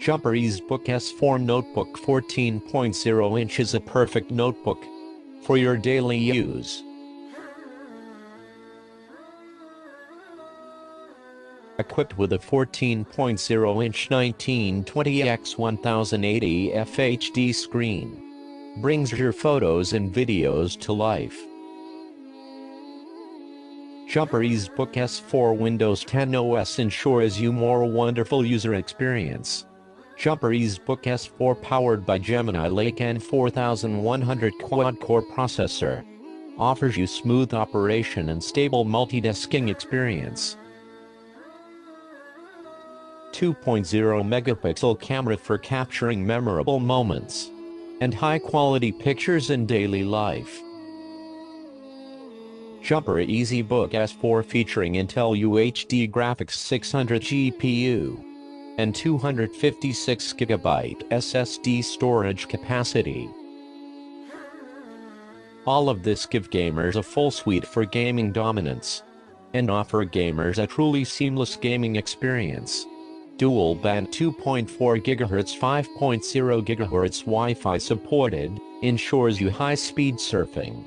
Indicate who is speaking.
Speaker 1: Jumper EZbook S4 Notebook 14.0 inch is a perfect notebook for your daily use. Equipped with a 14.0-inch 1920x1080 FHD screen, brings your photos and videos to life. Jumper EZbook S4 Windows 10 OS ensures you more wonderful user experience. Jumper EZbook S4 powered by Gemini Lake N4100 quad-core processor offers you smooth operation and stable multitasking experience. 2.0 megapixel camera for capturing memorable moments and high-quality pictures in daily life. Jumper EZbook S4 featuring Intel UHD Graphics 600 GPU and 256GB SSD storage capacity. All of this give gamers a full suite for gaming dominance and offer gamers a truly seamless gaming experience. Dual Band 2.4 GHz 5.0 GHz Wi-Fi supported ensures you high-speed surfing.